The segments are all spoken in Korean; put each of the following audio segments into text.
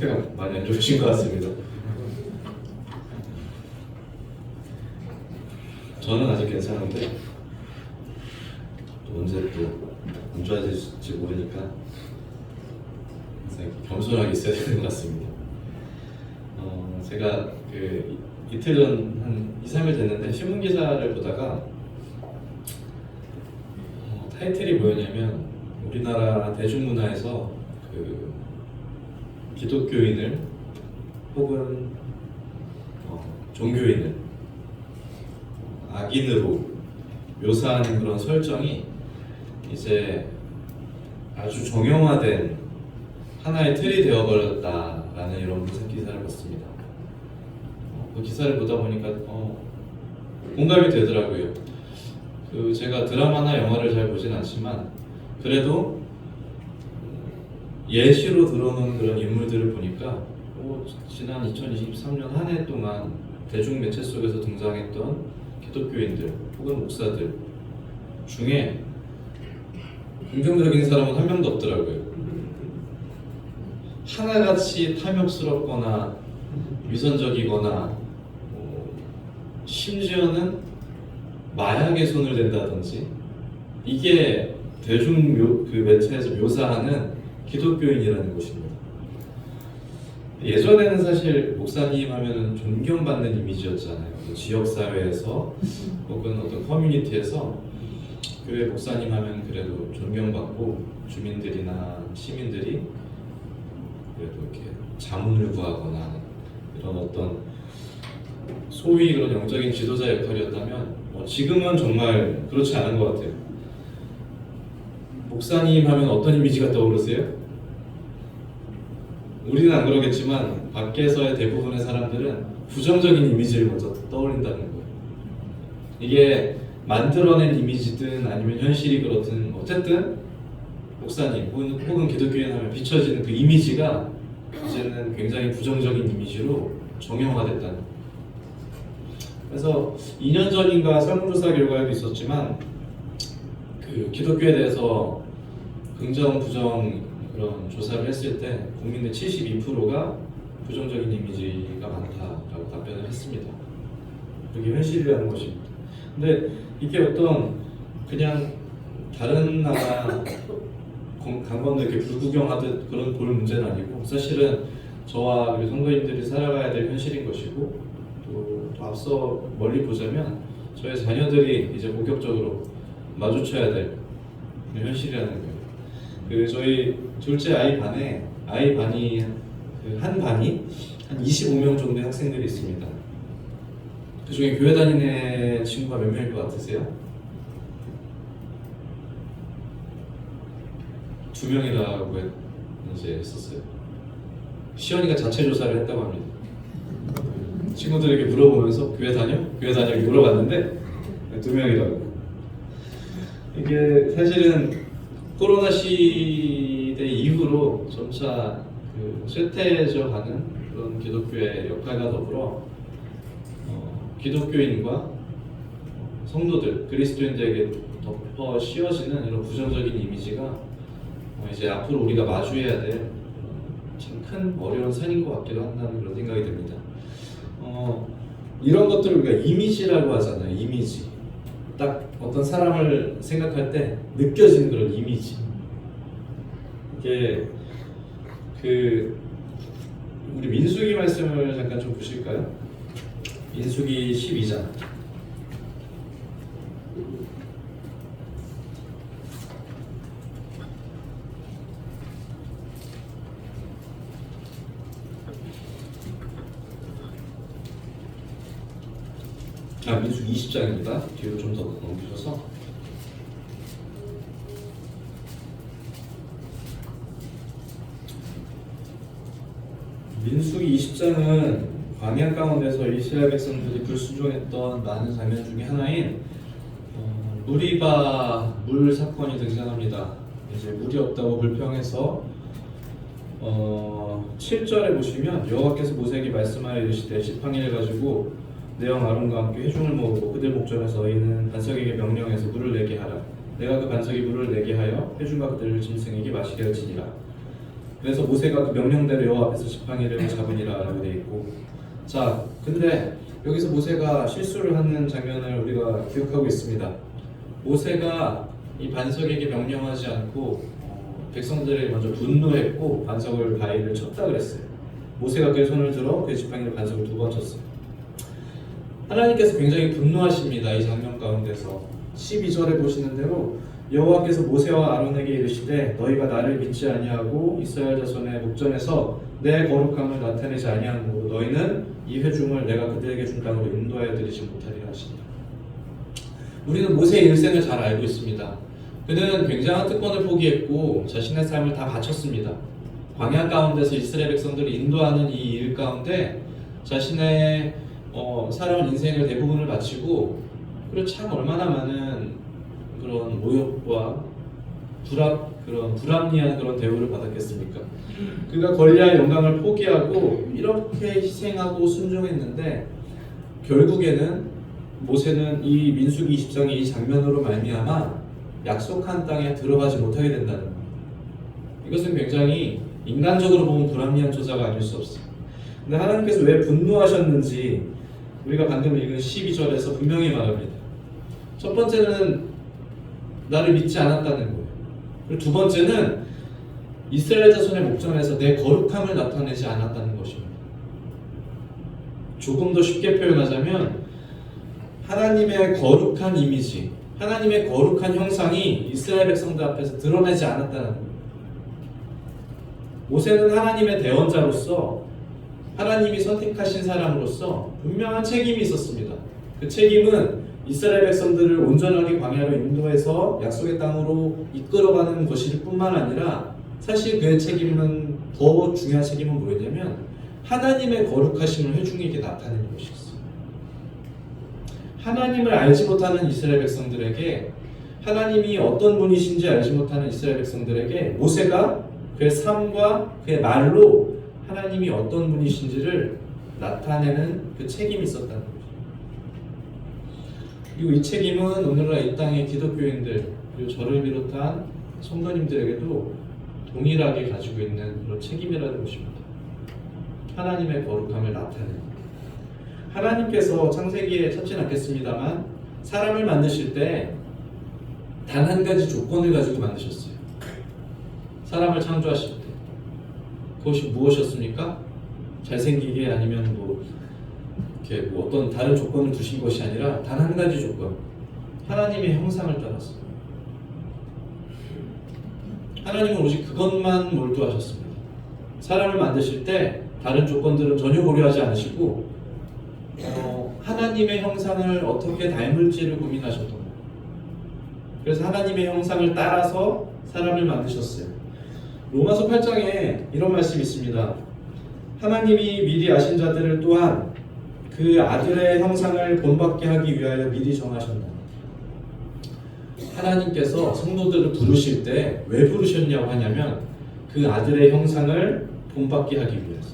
상태가 많이 안 좋으신 것 같습니다. 저는 아직 괜찮은데 또 언제 또 안 좋아질지 모르니까 항상 겸손하게 있어야 되는 것 같습니다. 제가 그 이틀 전 한 2-3일 됐는데 신문 기사를 보다가 타이틀이 뭐였냐면 우리나라 대중문화에서 그 기독교인을 혹은 종교인을 악인으로 묘사하는 그런 설정이 이제 아주 정형화된 하나의 틀이 되어버렸다라는 이런 무슨 기사를 봤습니다. 그 기사를 보다 보니까 공감이 되더라고요. 그 제가 드라마나 영화를 잘 보진 않지만 그래도 예시로 들어놓은 그런 인물들을 보니까 지난 2023년 한 해 동안 대중매체 속에서 등장했던 기독교인들 혹은 목사들 중에 긍정적인 사람은 한 명도 없더라고요. 하나같이 탐욕스럽거나 위선적이거나 심지어는 마약에 손을 댄다든지 이게 대중 그 매체에서 묘사하는 기독교인이라는 것입니다. 예전에는 사실 목사님 하면은 존경받는 이미지였잖아요. 지역사회에서 혹은 어떤 커뮤니티에서 교회 목사님 하면 그래도 존경받고 주민들이나 시민들이 그래도 이렇게 자문을 구하거나 이런 어떤 소위 그런 영적인 지도자 역할이었다면 지금은 정말 그렇지 않은 것 같아요. 목사님 하면 어떤 이미지가 떠오르세요? 우리는 안 그러겠지만 밖에서의 대부분의 사람들은 부정적인 이미지를 먼저 떠올린다는 거예요. 이게 만들어낸 이미지든 아니면 현실이 그렇든 어쨌든 목사님 혹은 기독교인 하면 비춰지는 그 이미지가 이제는 굉장히 부정적인 이미지로 정형화됐다는 거예요. 그래서 2년 전인가 설문조사 결과에도 있었지만 그 기독교에 대해서 긍정, 부정 그런 조사를 했을 때 국민의 72%가 부정적인 이미지가 많다라고 답변을 했습니다. 그게 현실이라는 것입니다. 근데 이게 어떤 그냥 다른 나라 관광도 이렇게 불구경하듯 그런 볼 문제는 아니고 사실은 저와 우리 성도님들이 살아가야 될 현실인 것이고 또 앞서 멀리 보자면 저희 자녀들이 이제 본격적으로 마주쳐야 될 현실이라는 거예요. 그 저희 둘째 아이 반이 한 반이 한 25명 정도의 학생들이 있습니다. 그 중에 교회 다니는 친구가 몇 명일 것 같으세요? 2명이라고 이제 했었어요. 시연이가 자체 조사를 했다고 합니다. 친구들에게 물어보면서 교회 다녀? 교회 다녀? 이렇게 물어봤는데 2명이라고. 이게 사실은 코로나 시대 이후로 점차 그 쇠퇴져 가는 그런 기독교의 역할과 더불어 기독교인과 성도들, 그리스도인들에게 덮어 씌워지는 이런 부정적인 이미지가 이제 앞으로 우리가 마주해야 될 참 큰 어려운 산인 것 같기도 한다는 그런 생각이 듭니다. 이런 것들을 우리가 이미지라고 하잖아요. 이미지. 딱 어떤 사람을 생각할 때 느껴지는 그런 이미지. 이게 그 우리 민수기 말씀을 잠깐 좀 보실까요? 민수기 12장. 민수기 20장입니다. 뒤로 좀 더 넘기셔서 민수기 20장은 광야 가운데서 이스라엘 백성들이 불순종했던 많은 장면 중에 하나인 무리바 물 사건이 등장합니다. 이제 물이 없다고 불평해서 7절에 보시면 여호와께서 모세에게 말씀하여 이르시되 지팡이를 가지고 내 형 아론과 함께 회중을 모으고 그들 목전에서 이는 반석에게 명령해서 물을 내게 하라. 내가 그 반석에 물을 내게 하여 회중과 그들을 짐승에게 마시게 할지니라. 그래서 모세가 그 명령대로 여호와 앞에서 지팡이를 잡으니라라고 되어 있고, 자, 근데 여기서 모세가 실수를 하는 장면을 우리가 기억하고 있습니다. 모세가 이 반석에게 명령하지 않고 백성들이 먼저 분노했고 반석을 바위를 쳤다 그랬어요. 모세가 그의 손을 들어 그의 지팡이를 반석을 2번 쳤어요. 하나님께서 굉장히 분노하십니다. 이 장면 가운데서 12절에 보시는 대로 여호와께서 모세와 아론에게 이르시되 너희가 나를 믿지 아니하고 이스라엘 자손의 목전에서 내 거룩함을 나타내지 아니하므로 너희는 이 회중을 내가 그들에게 준 땅으로 인도하여 드리지 못하리라 하시니라. 우리는 모세의 일생을 잘 알고 있습니다. 그는 굉장한 특권을 포기했고 자신의 삶을 다 바쳤습니다. 광야 가운데서 이스라엘 백성들을 인도하는 이 일 가운데 자신의 살아온 인생을 대부분을 바치고, 그리고 참 얼마나 많은 그런 모욕과 그런 불합리한 그런 대우를 받았겠습니까? 그가 권리와 영광을 포기하고 이렇게 희생하고 순종했는데 결국에는 모세는 이 민수기 20장의 이 장면으로 말미암아 약속한 땅에 들어가지 못하게 된다는 겁니다. 이것은 굉장히 인간적으로 보면 불합리한 조사가 아닐 수 없습니다. 근데 하나님께서 왜 분노하셨는지 우리가 방금 읽은 12절에서 분명히 말합니다. 첫 번째는 나를 믿지 않았다는 거예요. 그리고 두 번째는 이스라엘 자손의 목전에서 내 거룩함을 나타내지 않았다는 것입니다. 조금 더 쉽게 표현하자면 하나님의 거룩한 이미지, 하나님의 거룩한 형상이 이스라엘 백성들 앞에서 드러내지 않았다는 거예요. 모세는 하나님의 대언자로서, 하나님이 선택하신 사람으로서 분명한 책임이 있었습니다. 그 책임은 이스라엘 백성들을 온전하게 광야로 인도해서 약속의 땅으로 이끌어가는 것일 뿐만 아니라 사실 그의 책임은, 더 중요한 책임은 뭐였냐면 하나님의 거룩하심을 회중에게 나타내는 것이었어요. 하나님을 알지 못하는 이스라엘 백성들에게, 하나님이 어떤 분이신지 알지 못하는 이스라엘 백성들에게 모세가 그의 삶과 그의 말로 하나님이 어떤 분이신지를 나타내는 그 책임이 있었다는 거죠. 그리고 이 책임은 오늘날 이 땅의 기독교인들, 그리고 저를 비롯한 성도님들에게도 동일하게 가지고 있는 그런 책임이라는 것입니다. 하나님의 거룩함을 나타내는. 하나님께서 창세기에 찾지는 않겠습니다만 사람을 만드실 때 단 한 가지 조건을 가지고 만드셨어요. 사람을 창조하실 때 그것이 무엇이었습니까? 잘생기게, 아니면 이렇게 어떤 다른 조건을 두신 것이 아니라 단 한 가지 조건, 하나님의 형상을 따랐어요. 하나님은 오직 그것만 몰두하셨습니다. 사람을 만드실 때 다른 조건들은 전혀 고려하지 않으시고 하나님의 형상을 어떻게 닮을지를 고민하셨던 거예요. 그래서 하나님의 형상을 따라서 사람을 만드셨어요. 로마서 8장에 이런 말씀이 있습니다. 하나님이 미리 아신 자들을 또한 그 아들의 형상을 본받게 하기 위하여 미리 정하셨다. 하나님께서 성도들을 부르실 때 왜 부르셨냐고 하냐면 그 아들의 형상을 본받게 하기 위해서.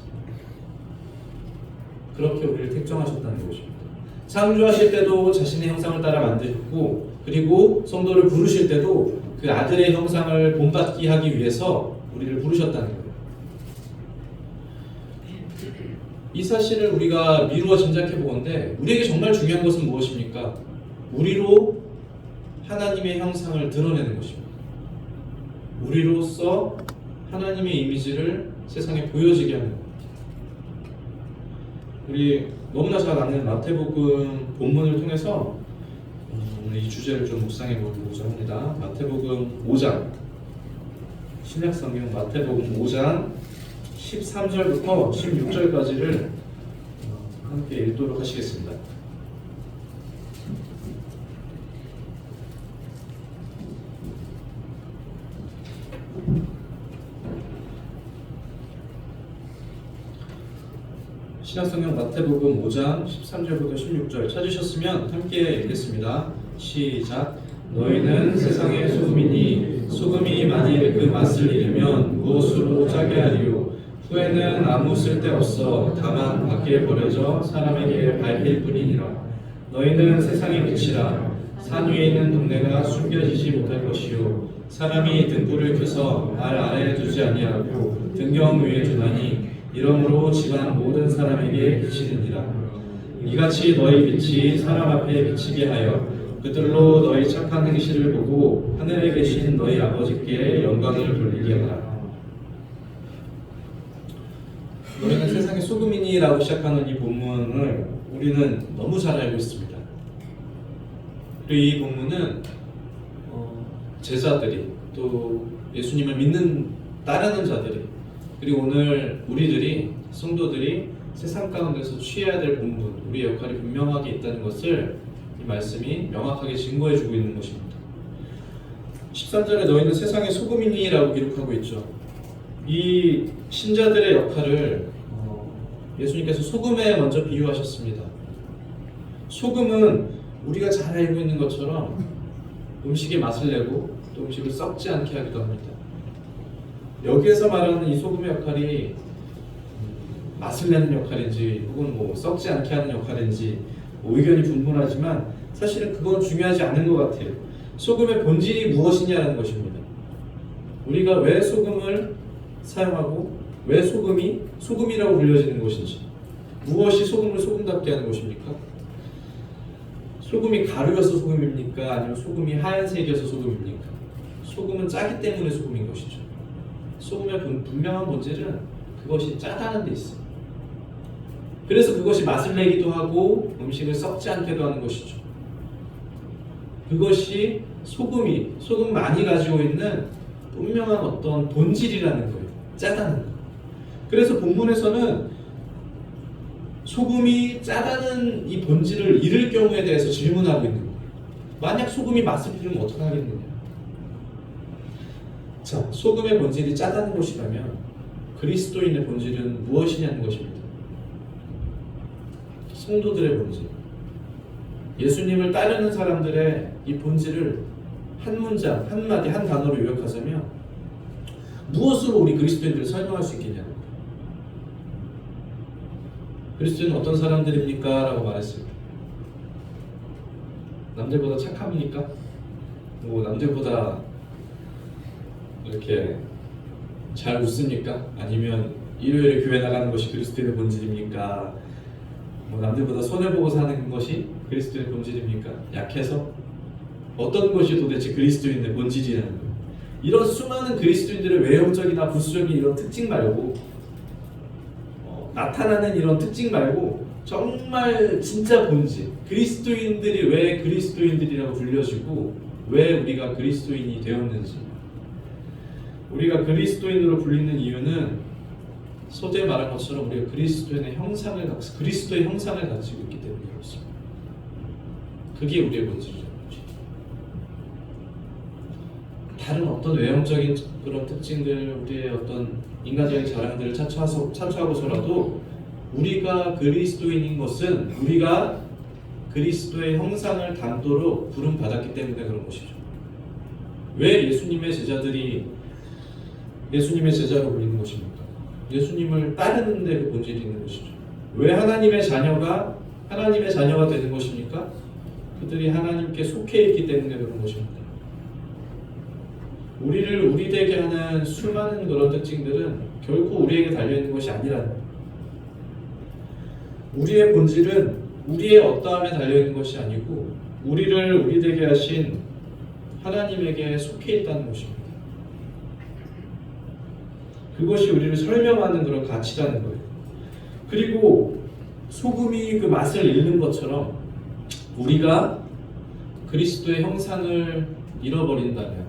그렇게 우리를 택정하셨다는 것입니다. 창조하실 때도 자신의 형상을 따라 만드셨고, 그리고 성도를 부르실 때도 그 아들의 형상을 본받게 하기 위해서 우리를 부르셨다는 거예요. 이 사실을 우리가 미루어 짐작해 보건대 우리에게 정말 중요한 것은 무엇입니까? 우리로 하나님의 형상을 드러내는 것입니다. 우리로서 하나님의 이미지를 세상에 보여지게 하는 것. 우리 너무나 잘 아는 마태복음 본문을 통해서 오늘 이 주제를 좀 묵상해 보고자 합니다. 마태복음 5장, 신약성경 마태복음 5장 13절부터 16절까지를 함께 읽도록 하시겠습니다. 신약성경 마태복음 5장 13절부터 16절 찾으셨으면 함께 읽겠습니다. 시작. 너희는 세상의 소금이니 소금이 만일 그 맛을 잃으면 무엇으로 짜게 하리요? 후에는 아무 쓸데없어 다만 밖에 버려져 사람에게 밟힐 뿐이니라. 너희는 세상의 빛이라. 산 위에 있는 동네가 숨겨지지 못할 것이요 사람이 등불을 켜서 알 아래에 두지 아니하고 등경 위에 두나니 이러므로 집안 모든 사람에게 비치느니라. 이같이 너희 빛이 사람 앞에 비치게 하여 그들로 너희 착한 행실을 보고 하늘에 계신 너희 아버지께 영광을 돌리게 하라. 너희는 세상의 소금이니라고 시작하는 이 본문을 우리는 너무 잘 알고 있습니다. 그리고 이 본문은 제자들이 또 예수님을 믿는 따르는 자들이 그리고 오늘 우리들이 성도들이 세상 가운데서 취해야 될 본분, 우리의 역할이 분명하게 있다는 것을 이 말씀이 명확하게 증거해주고 있는 것입니다. 13절에 너희는 세상의 소금이니라고 기록하고 있죠. 이 신자들의 역할을 예수님께서 소금에 먼저 비유하셨습니다. 소금은 우리가 잘 알고 있는 것처럼 음식에 맛을 내고 또 음식을 썩지 않게 하기도 합니다. 여기에서 말하는 이 소금의 역할이 맛을 내는 역할인지 혹은 뭐 썩지 않게 하는 역할인지 의견이 분분하지만 사실은 그건 중요하지 않은 것 같아요. 소금의 본질이 무엇이냐는 것입니다. 우리가 왜 소금을 사용하고 왜 소금이 소금이라고 불려지는 것인지, 무엇이 소금을 소금답게 하는 것입니까? 소금이 가루여서 소금입니까? 아니면 소금이 하얀색이어서 소금입니까? 소금은 짜기 때문에 소금인 것이죠. 소금의 분명한 본질은 그것이 짜다는 데 있어요. 그래서 그것이 맛을 내기도 하고 음식을 썩지 않게도 하는 것이죠. 그것이 소금 많이 가지고 있는 분명한 어떤 본질이라는 거예요. 짜다는 거. 그래서 본문에서는 소금이 짜다는 이 본질을 잃을 경우에 대해서 질문하고 있는 거예요. 만약 소금이 맛을 잃으면 어떻게 하겠느냐? 자, 소금의 본질이 짜다는 것이라면 그리스도인의 본질은 무엇이냐는 것입니다. 성도들의 본질, 예수님을 따르는 사람들의 이 본질을 한 문장, 한마디, 한 단어로 요약하자면 무엇으로 우리 그리스도인들을 설명할 수 있겠냐는 거예요. 그리스도인은 어떤 사람들입니까? 라고 말했습니다. 남들보다 착합니까? 뭐 남들보다 이렇게 잘 웃습니까? 아니면 일요일에 교회 나가는 것이 그리스도인의 본질입니까? 뭐 남들보다 손해보고 사는 것이 그리스도인의 본질입니까? 약해서? 어떤 것이 도대체 그리스도인의 본질이라는 거예요. 이런 수많은 그리스도인들의 외형적이나 부수적인 이런 특징 말고 나타나는 이런 특징 말고 정말 진짜 본질, 그리스도인들이 왜 그리스도인들이라고 불려지고 왜 우리가 그리스도인이 되었는지, 우리가 그리스도인으로 불리는 이유는 서두에 말한 것처럼 우리가 그리스도의 형상을 가지고 있기 때문에 그렇습니다. 그게 우리의 본질이죠. 다른 어떤 외형적인 그런 특징들, 우리의 어떤 인간적인 자랑들을 차추하고서라도 우리가 그리스도인인 것은 우리가 그리스도의 형상을 담도록 부름받았기 때문에 그런 것이죠. 왜 예수님의 제자들이 예수님의 제자로 불리는 것입니까? 예수님을 따르는 데 그 본질이 있는 것이죠. 왜 하나님의 자녀가 되는 것입니까? 그들이 하나님께 속해 있기 때문에 그런 것입니다. 우리를 우리 되게 하는 수많은 그런 특징들은 결코 우리에게 달려있는 것이 아니라는 거예요. 우리의 본질은 우리의 어떠함에 달려있는 것이 아니고 우리를 우리 되게 하신 하나님에게 속해 있다는 것입니다. 그것이 우리를 설명하는 그런 가치라는 거예요. 그리고 소금이 그 맛을 잃는 것처럼 우리가 그리스도의 형상을 잃어버린다면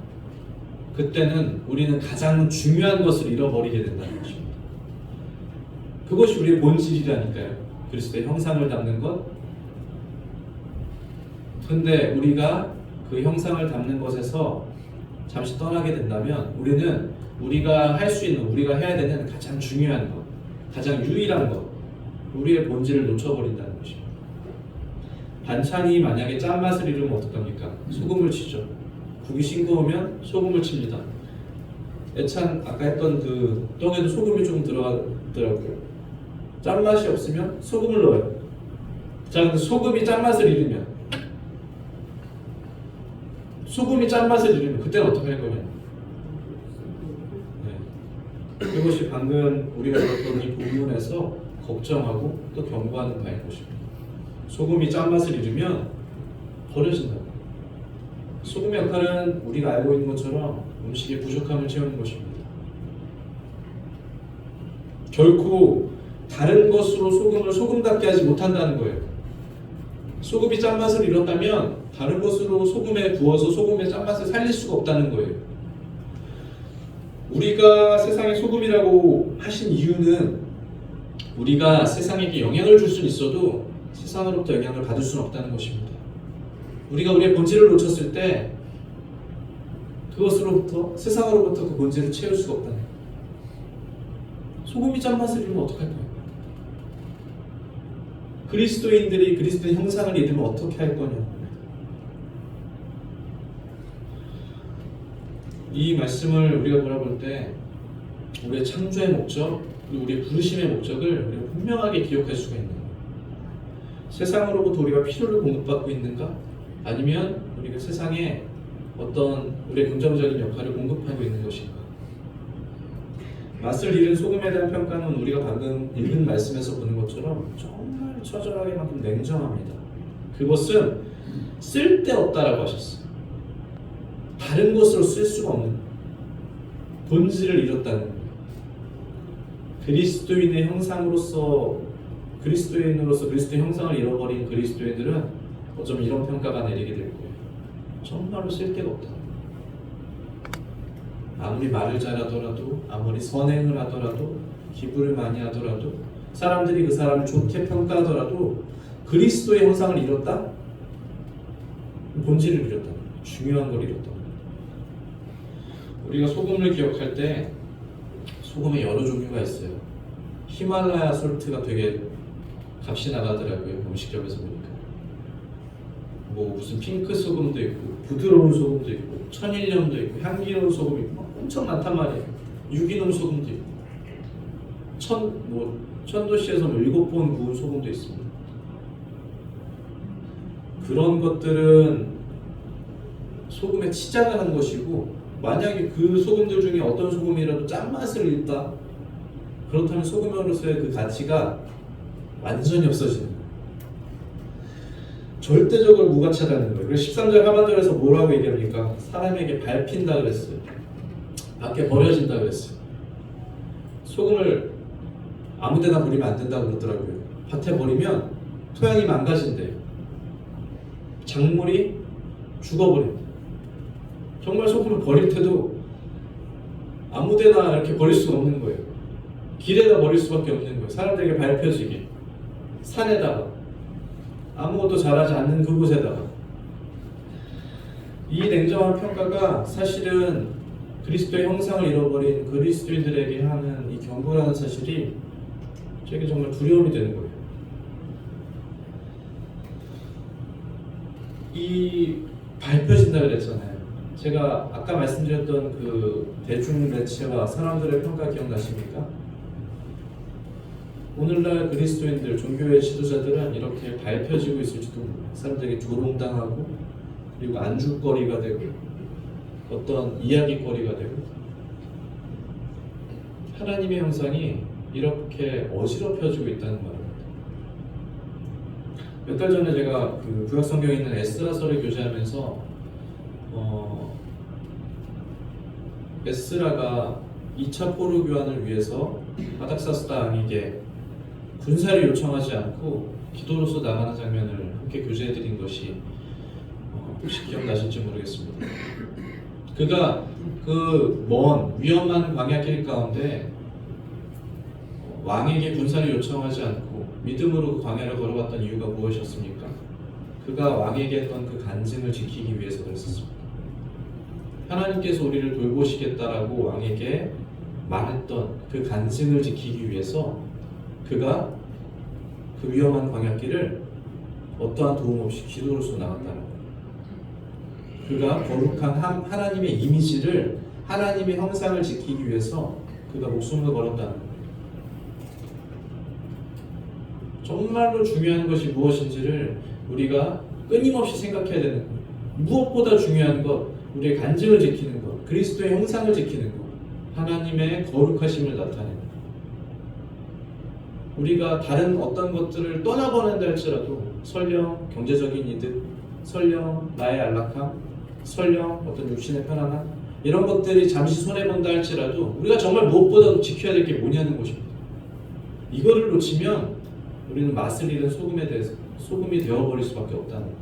그때는 우리는 가장 중요한 것을 잃어버리게 된다는 것입니다. 그것이 우리의 본질이라니까요. 그리스도의 형상을 담는 것. 근데 우리가 그 형상을 담는 것에서 잠시 떠나게 된다면 우리는 우리가 할 수 있는, 우리가 해야 되는 가장 중요한 것, 가장 유일한 것, 우리의 본질을 놓쳐버린다는 것입니다. 반찬이 만약에 짠맛을 잃으면 어떡합니까? 소금을 치죠. 국이 싱거우면 소금을 칩니다. 애찬 아까 했던 그 떡에도 소금이 좀 들어가더라고요. 짠맛이 없으면 소금을 넣어요. 자, 근데 소금이 짠맛을 잃으면 소금이 짠맛을 잃으면 그때는 어떻게 할 거냐? 네. 그것이 방금 우리가 들었던 이 본문에서 걱정하고 또 경고하는 바인 것입니다. 소금이 짠맛을 잃으면 버려진다고. 소금의 역할은 우리가 알고 있는 것처럼 음식의 부족함을 채우는 것입니다. 결코 다른 것으로 소금을 소금답게 하지 못한다는 거예요. 소금이 짠맛을 잃었다면 다른 것으로 소금에 부어서 소금의 짠맛을 살릴 수가 없다는 거예요. 우리가 세상의 소금이라고 하신 이유는 우리가 세상에게 영향을 줄 수는 있어도 세상으로부터 영향을 받을 수는 없다는 것입니다. 우리가 우리의 본질을 놓쳤을 때 그것으로부터 세상으로부터 그 본질을 채울 수가 없다는 거예요. 소금이 짠맛을 잃으면 어떡할 거예요? 그리스도인들이 그리스도의 형상을 잃으면 어떻게 할 거냐? 이 말씀을 우리가 돌아볼 때 우리의 창조의 목적, 그리고 우리의 부르심의 목적을 우리가 분명하게 기억할 수가 있는 거예요. 세상으로부터 우리가 필요를 공급받고 있는가? 아니면 우리가 세상에 어떤 우리의 긍정적인 역할을 공급하고 있는 것인가? 맛을 잃은 소금에 대한 평가는 우리가 방금 읽은 말씀에서 보는 것처럼 정말 처절하게만큼 냉정합니다. 그것은 쓸데없다라고 하셨어요. 다른 것으로 쓸 수가 없는 본질을 잃었다는 거예요. 그리스도인의 형상으로서 그리스도인으로서 그리스도의 형상을 잃어버린 그리스도인들은 어쩌면 이런 평가가 내리게 될 거예요. 정말로 쓸데가 없다. 아무리 말을 잘하더라도, 아무리 선행을 하더라도, 기부를 많이 하더라도, 사람들이 그 사람을 좋게 평가하더라도 그리스도의 형상을 잃었다? 본질을 잃었다. 중요한 걸 잃었다. 우리가 소금을 기억할 때 소금에 여러 종류가 있어요. 히말라야 솔트가 되게 값이 나가더라고요. 음식점에서 보니까. 뭐 무슨 핑크 소금도 있고 부드러운 소금도 있고 천일염도 있고 향기로운 소금이 있고 엄청 많단 말이에요. 유기농 소금도 있고 천도시에서 7번 구운 소금도 있습니다. 그런 것들은 소금에 치장을 한 것이고, 만약에 그 소금들 중에 어떤 소금이라도 짠맛을 잃다, 그렇다면 소금으로서의 그 가치가 완전히 없어지는 거예요. 절대적으로 무가치하다는 거예요. 그래서 13절 하반절에서 뭐라고 얘기합니까? 사람에게 밟힌다 그랬어요. 밖에 버려진다 그랬어요. 소금을 아무데나 버리면 안 된다고 그러더라고요. 밭에 버리면 토양이 망가진대요. 작물이 죽어버립니다. 정말 소금을 버릴 때도 아무데나 이렇게 버릴 수가 없는 거예요. 길에다 버릴 수밖에 없는 거예요. 사람들에게 밟혀지게. 산에다가, 아무것도 자라지 않는 그곳에다가. 이 냉정한 평가가 사실은 그리스도의 형상을 잃어버린 그리스도인들에게 하는 이 경고라는 사실이 저에게 정말 두려움이 되는 거예요. 이 밟혀진다 그랬잖아요. 제가 아까 말씀드렸던 그 대중 매체와 사람들의 평가 기억나십니까? 오늘날 그리스도인들, 종교의 지도자들은 이렇게 밟혀지고 있을지도 몰라요. 사람들에게 조롱당하고, 그리고 안주거리가 되고, 어떤 이야기거리가 되고, 하나님의 형상이 이렇게 어지럽혀지고 있다는 말입니다. 몇 달 전에 제가 그 구약성경에 있는 에스라서를 교제하면서 에스라가 2차 포로 교환을 위해서 아닥사스다 왕에게 군사를 요청하지 않고 기도로서 나가는 장면을 함께 교제해드린 것이 혹시 기억나실지 모르겠습니다. 그가 그 먼 위험한 광야길 가운데 왕에게 군사를 요청하지 않고 믿음으로 그 광야를 걸어갔던 이유가 무엇이었습니까? 그가 왕에게 했던 그 간증을 지키기 위해서 그랬었습니다. 하나님께서 우리를 돌보시겠다라고 왕에게 말했던 그 간증을 지키기 위해서 그가 그 위험한 광야길을 어떠한 도움 없이 기도로서 나갔다는 거예요. 그가 거룩한 하나님의 이미지를, 하나님의 형상을 지키기 위해서 그가 목숨을 걸었다는 거예요. 정말로 중요한 것이 무엇인지를 우리가 끊임없이 생각해야 되는 거예요. 무엇보다 중요한 것, 우리의 간증을 지키는 것, 그리스도의 형상을 지키는 것, 하나님의 거룩하심을 나타내는 것. 우리가 다른 어떤 것들을 떠나보낸다 할지라도 설령 경제적인 이득, 설령 나의 안락함, 설령 어떤 육신의 편안함, 이런 것들이 잠시 손해본다 할지라도 우리가 정말 무엇보다도 지켜야 될 게 뭐냐는 것입니다. 이거를 놓치면 우리는 맛을 잃은 소금이 되어버릴 수밖에 없다는 거예요.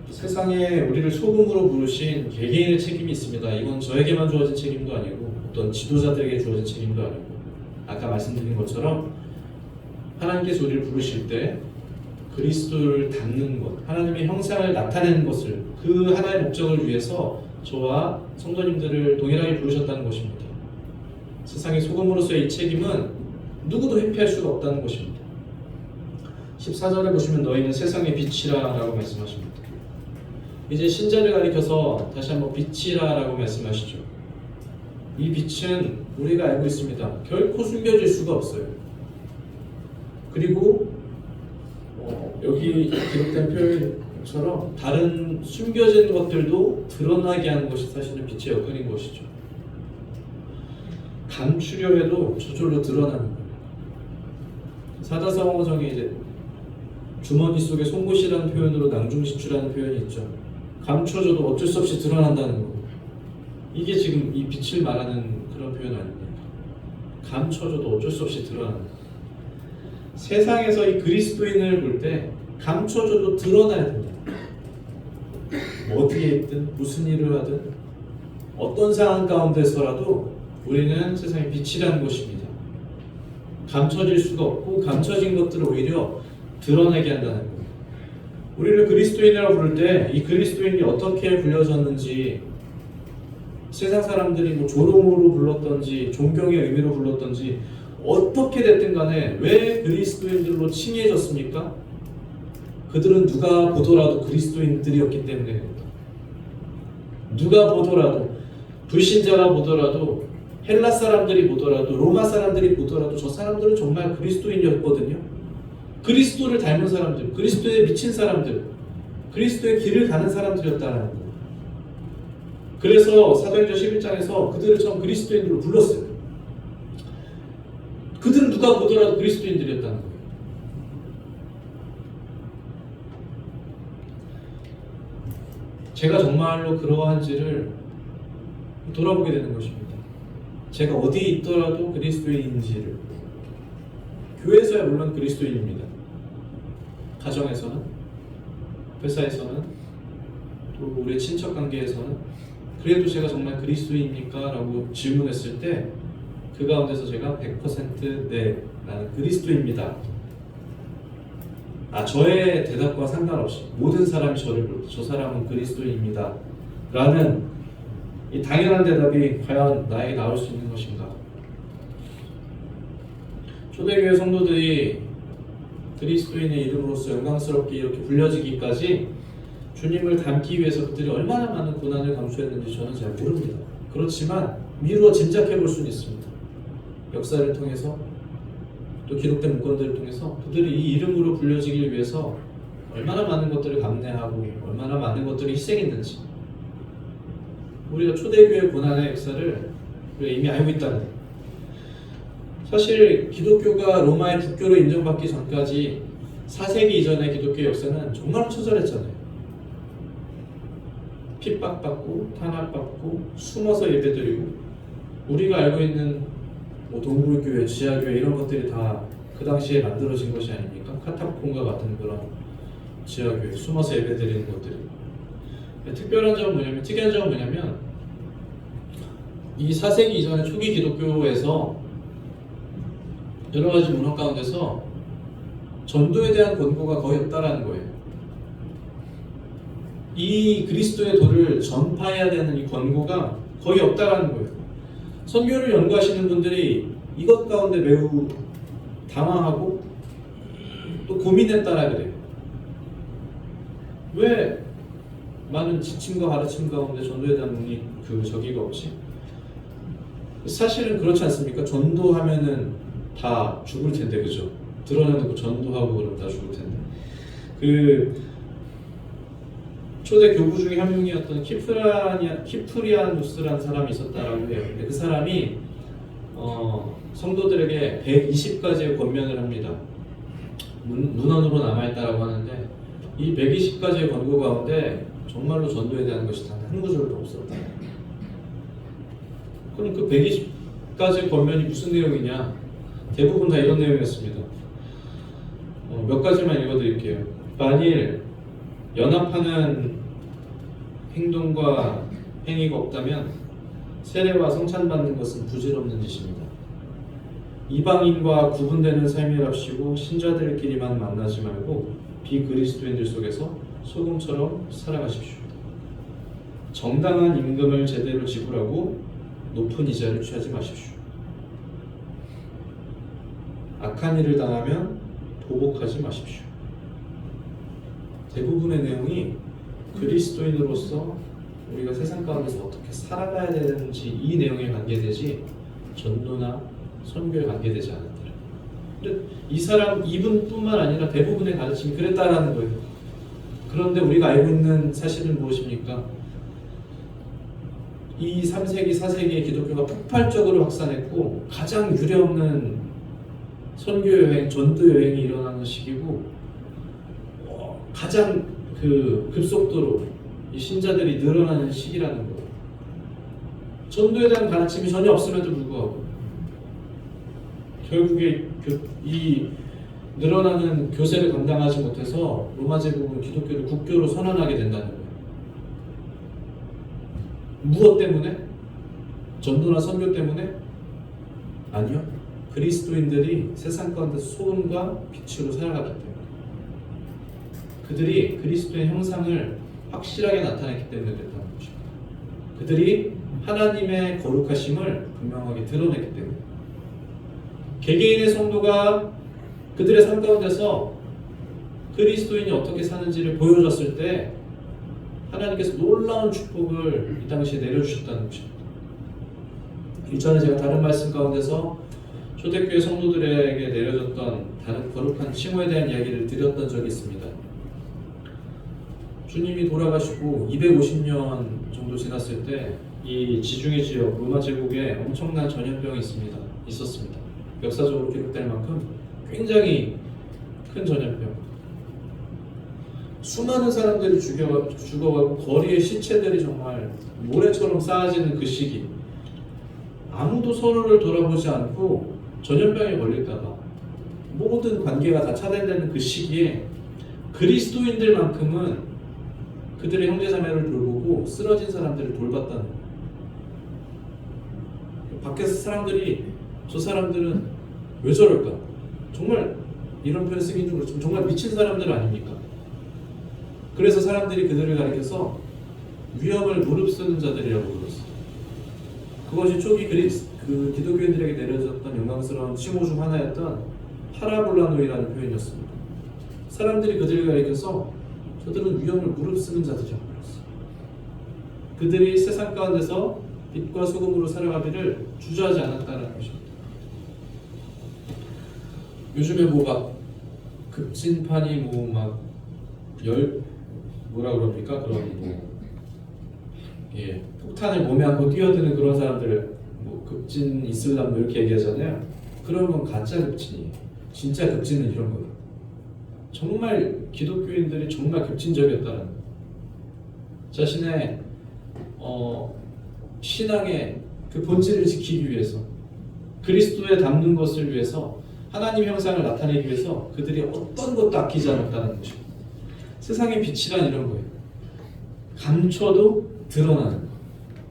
세상에 우리를 소금으로 부르신 개개인의 책임이 있습니다. 이건 저에게만 주어진 책임도 아니고 어떤 지도자들에게 주어진 책임도 아니고, 아까 말씀드린 것처럼 하나님께서 우리를 부르실 때 그리스도를 닮는 것, 하나님의 형상을 나타내는 것을, 그 하나의 목적을 위해서 저와 성도님들을 동일하게 부르셨다는 것입니다. 세상의 소금으로서의 이 책임은 누구도 회피할 수가 없다는 것입니다. 14절에 보시면 너희는 세상의 빛이라 라고 말씀하십니다. 이제 신자를 가리켜서 다시 한번 빛이라 라고 말씀하시죠. 이 빛은 우리가 알고 있습니다. 결코 숨겨질 수가 없어요. 그리고 여기 기록된 표현처럼 다른 숨겨진 것들도 드러나게 하는 것이 사실은 빛의 역할인 것이죠. 감추려 해도 저절로 드러나는 거예요. 사자성어정에 이제 주머니 속에 송곳이라는 표현으로 낭중시추라는 표현이 있죠. 감춰져도 어쩔 수 없이 드러난다는 거. 이게 지금 이 빛을 말하는 그런 표현 아닙니까? 감춰져도 어쩔 수 없이 드러나는 거. 세상에서 이 그리스도인을 볼 때 감춰져도 드러나야 됩니다. 어디에 있든 무슨 일을 하든 어떤 상황 가운데서라도 우리는 세상의 빛이라는 것입니다. 감춰질 수가 없고 감춰진 것들을 오히려 드러내게 한다는 거예요. 우리를 그리스도인이라고 부를 때 이 그리스도인이 어떻게 불려졌는지, 세상 사람들이 뭐 조롱으로 불렀던지 존경의 의미로 불렀던지 어떻게 됐든 간에 왜 그리스도인들로 칭해졌습니까? 그들은 누가 보더라도 그리스도인들이었기 때문입니다. 누가 보더라도, 불신자가 보더라도, 헬라 사람들이 보더라도, 로마 사람들이 보더라도 저 사람들은 정말 그리스도인이었거든요. 그리스도를 닮은 사람들, 그리스도에 미친 사람들, 그리스도의 길을 가는 사람들이었다는 거예요. 그래서 사도행전 11장에서 그들을 처음 그리스도인들로 불렀어요. 그들은 누가 보더라도 그리스도인들이었다는 거예요. 제가 정말로 그러한지를 돌아보게 되는 것입니다. 제가 어디에 있더라도 그리스도인인지를. 교회에서야 물론 그리스도인입니다. 가정에서는, 회사에서는, 또 우리 친척 관계에서는 그래도 제가 정말 그리스도인입니까? 라고 질문했을 때 그 가운데서 제가 100% 네, 나는 그리스도입니다. 저의 대답과 상관없이 모든 사람이 저를 부르고 저 사람은 그리스도인입니다 라는 이 당연한 대답이 과연 나에게 나올 수 있는 것인가? 초대교회 성도들이 그리스도인의 이름으로서 영광스럽게 이렇게 불려지기까지 주님을 닮기 위해서 그들이 얼마나 많은 고난을 감수했는지 저는 잘 모릅니다. 그렇지만 미루어 짐작해 볼 수는 있습니다. 역사를 통해서, 또 기록된 문건들을 통해서 그들이 이 이름으로 불려지기 위해서 얼마나 많은 것들을 감내하고 얼마나 많은 것들을 희생했는지, 우리가 초대교회 고난의 역사를 우리가 이미 알고 있다는 거예요. 사실 기독교가 로마의 국교로 인정받기 전까지 4세기 이전의 기독교 역사는 정말 처절했잖아요. 핍박받고 탄압받고 숨어서 예배드리고, 우리가 알고 있는 뭐 동굴교회, 지하교회 이런 것들이 다 그 당시에 만들어진 것이 아닙니까? 카타콤과 같은 그런 지하교회, 숨어서 예배드리는 것들이. 특별한 점은 뭐냐면, 특이한 점은 뭐냐면, 이 4세기 이전의 초기 기독교에서 여러 가지 문화 가운데서 전도에 대한 권고가 거의 없다라는 거예요. 이 그리스도의 도를 전파해야 되는 이 권고가 거의 없다라는 거예요. 선교를 연구하시는 분들이 이것 가운데 매우 당황하고 또 고민했다라 그래요. 왜 많은 지침과 가르침 가운데 전도에 대한 저기가 없지? 사실은 그렇지 않습니까? 전도하면은 다 죽을 텐데, 그죠? 드러내놓고 전도하고 그러면 다 죽을 텐데. 초대 교부 중에 한 명이었던 키프리아누스라는 사람이 있었다라고 해요. 근데 그 사람이 성도들에게 120가지의 권면을 합니다. 문헌으로 남아있다라고 하는데 이 120가지의 권고 가운데 정말로 전도에 대한 것이 단 한 구절도 없었다. 그럼 그 120가지의 권면이 무슨 내용이냐? 대부분 다 이런 내용이었습니다. 몇 가지만 읽어드릴게요. 만일 연합하는 행동과 행위가 없다면 세례와 성찬받는 것은 부질없는 짓입니다. 이방인과 구분되는 삶이랍시고 신자들끼리만 만나지 말고 비그리스도인들 속에서 소금처럼 살아가십시오. 정당한 임금을 제대로 지불하고 높은 이자를 취하지 마십시오. 악한 일을 당하면 보복하지 마십시오. 대부분의 내용이 그리스도인으로서 우리가 세상 가운데서 어떻게 살아가야 되는지 이 내용에 관계되지 전도나 선교에 관계되지 않았더라. 근데 이분뿐만 아니라 대부분의 가르침이 그랬다라는 거예요. 그런데 우리가 알고 있는 사실은 무엇입니까? 이 3세기, 4세기의 기독교가 폭발적으로 확산했고 가장 유례없는 선교여행, 전도여행이 일어나는 시기고 가장 급속도로 이 신자들이 늘어나는 시기라는 거예요. 전도에 대한 가르침이 전혀 없음에도 불구하고 결국에 이 늘어나는 교세를 감당하지 못해서 로마 제국은 기독교를 국교로 선언하게 된다는 거예요. 무엇 때문에? 전도나 선교 때문에? 아니요. 그리스도인들이 세상 가운데 소금과 빛으로 살아갔기 때문에, 그들이 그리스도의 형상을 확실하게 나타냈기 때문에 됐다는 것입니다. 그들이 하나님의 거룩하심을 분명하게 드러냈기 때문에, 개개인의 성도가 그들의 삶 가운데서 그리스도인이 어떻게 사는지를 보여줬을 때 하나님께서 놀라운 축복을 이 당시에 내려주셨다는 것입니다. 일전에 제가 다른 말씀 가운데서 초대교회 성도들에게 내려졌던 다른 거룩한 칭호에 대한 이야기를 드렸던 적이 있습니다. 주님이 돌아가시고 250년 정도 지났을 때 이 지중해 지역 로마 제국에 엄청난 전염병이 있었습니다. 역사적으로 기록될 만큼 굉장히 큰 전염병. 수많은 사람들이 죽어가고 거리에 시체들이 정말 모래처럼 쌓아지는 그 시기, 아무도 서로를 돌아보지 않고 전염병에 걸릴까봐 모든 관계가 다 차단되는 그 시기에 그리스도인들만큼은 그들의 형제자매를 돌보고 쓰러진 사람들을 돌봤다는 거예요. 밖에서 사람들이 저 사람들은 왜 저럴까? 정말 이런 표현 쓰긴 좀 그렇지만 정말 미친 사람들 아닙니까? 그래서 사람들이 그들을 가리켜서 위험을 무릅쓰는 자들이라고 불렀어요. 그것이 초기 기독교인들에게 내려졌던 영광스러운 칭호 중 하나였던 파라볼라노이라는 표현이었습니다. 사람들이 그들을 가리켜서 저들은 위험을 무릅쓰는 자들이라고 불렀어요. 그들이 세상 가운데서 빛과 소금으로 살아가기를 주저하지 않았다는 것입니다. 요즘에 막 급진판이 뭐라 그럽니까? 그런 폭탄을 몸에 안고 뛰어드는 그런 사람들을 급진 이슬람 이렇게 얘기하잖아요. 그런 건 가짜 급진이에요. 진짜 급진은 이런 거예요. 정말 기독교인들이 정말 급진적이었다는 거예요. 자신의 신앙의 그 본질을 지키기 위해서, 그리스도에 담는 것을 위해서, 하나님 형상을 나타내기 위해서 그들이 어떤 것도 아끼지 않았다는 것입니다. 세상의 빛이란 이런 거예요. 감춰도 드러나는 거.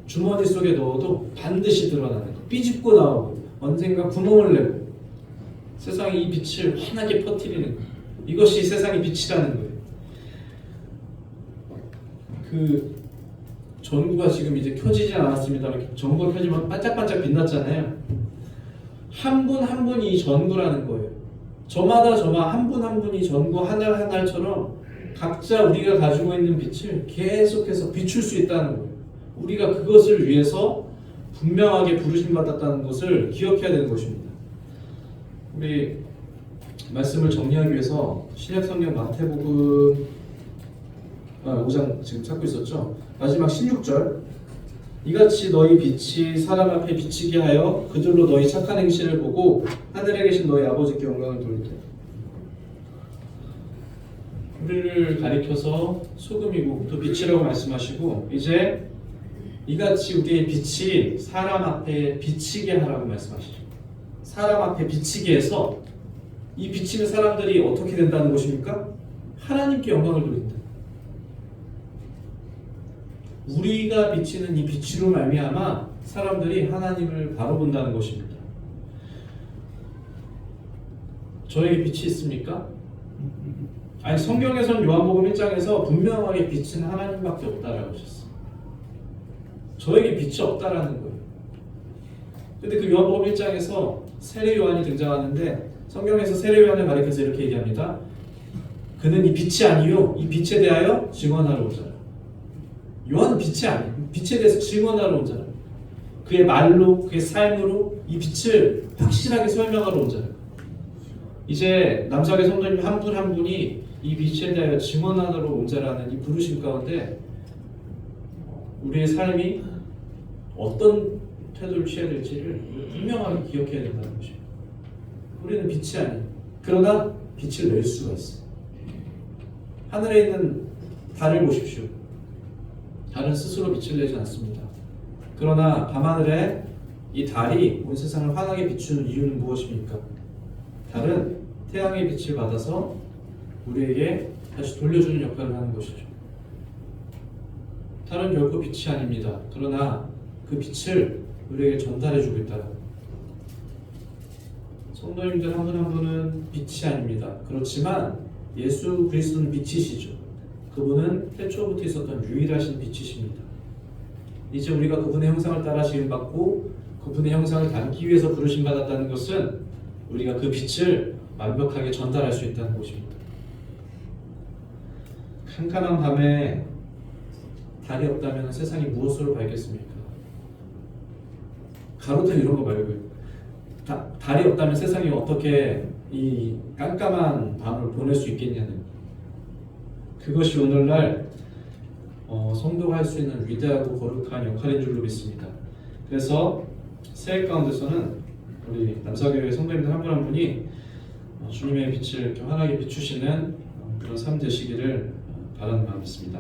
주머니 속에 넣어도 반드시 드러나는 거. 삐집고 나오고 언젠가 구멍을 내고 세상이 이 빛을 환하게 퍼뜨리는 거. 이것이 세상의 빛이라는 거예요. 그 전구가 지금 이제 켜지지 않았습니다만 전구가 켜지면 반짝반짝 빛났잖아요. 한 분 한 분이 이 전구라는 거예요. 저마다 한 분 한 분이 전구 하나하나처럼 각자 우리가 가지고 있는 빛을 계속해서 비출 수 있다는 거예요. 우리가 그것을 위해서 분명하게 부르심받았다는 것을 기억해야 되는 것입니다. 우리 말씀을 정리하기 위해서 신약성경 마태복음 5장 지금 찾고 있었죠. 마지막 16절. 이같이 너희 빛이 사람 앞에 비치게 하여 그들로 너희 착한 행실을 보고 하늘에 계신 너희 아버지께 영광을 돌리게. 우리를 가리켜서 소금이고 또 빛이라고 말씀하시고, 이제 이같이 우리의 빛이 사람 앞에 비치게 하라고 말씀하시죠. 사람 앞에 비치게 해서 이 비치는 사람들이 어떻게 된다는 것입니까? 하나님께 영광을 돌린다. 우리가 비치는 이 빛으로 말미암아 사람들이 하나님을 바라본다는 것입니다. 저에게 빛이 있습니까? 아니, 성경에서는 요한복음 1장에서 분명하게 빛은 하나님밖에 없다라고 하셨어요. 저에게 빛이 없다라는 거예요. 근데 그 요한복음 1장에서 세례 요한이 등장하는데 성경에서 세례 요한을 가리켜서 이렇게 얘기합니다. 그는 이 빛이 아니요 이 빛에 대하여 증언하러 온 자라. 요한은 빛이 아니에요. 빛에 대해서 증언하러 온 자라. 그의 말로, 그의 삶으로 이 빛을 확실하게 설명하러 온 자라. 이제 남사계 성도님 한 분 한 분이 이 빛에 대하여 증언하러 온 자라는 이 부르심 가운데 우리의 삶이 어떤 태도를 취해야 될지를 분명하게 기억해야 된다는 것입니다. 우리는 빛이 아니에요. 그러나 빛을 낼 수가 있어요. 하늘에 있는 달을 보십시오. 달은 스스로 빛을 내지 않습니다. 그러나 밤하늘에 이 달이 온 세상을 환하게 비추는 이유는 무엇입니까? 달은 태양의 빛을 받아서 우리에게 다시 돌려주는 역할을 하는 것이죠. 달은 결코 빛이 아닙니다. 그러나 그 빛을 우리에게 전달해주고 있다. 성도님들 한 분 한 분은 빛이 아닙니다. 그렇지만 예수 그리스도는 빛이시죠. 그분은 태초부터 있었던 유일하신 빛이십니다. 이제 우리가 그분의 형상을 따라 지음받고 그분의 형상을 닮기 위해서 부르심받았다는 것은 우리가 그 빛을 완벽하게 전달할 수 있다는 것입니다. 캄캄한 밤에 달이 없다면 세상이 무엇으로 밝겠습니까? 가로등 이런 거 말고요. 달이 없다면 세상이 어떻게 이 깜깜한 밤을 보낼 수 있겠냐는, 그것이 오늘날 성도가 할 수 있는 위대하고 거룩한 역할인 줄로 믿습니다. 그래서 새해 가운데서는 우리 남사교회 성도님들 한 분 한 분이 주님의 빛을 이렇게 환하게 비추시는 그런 삶 되시기를 바라는 마음이 있습니다.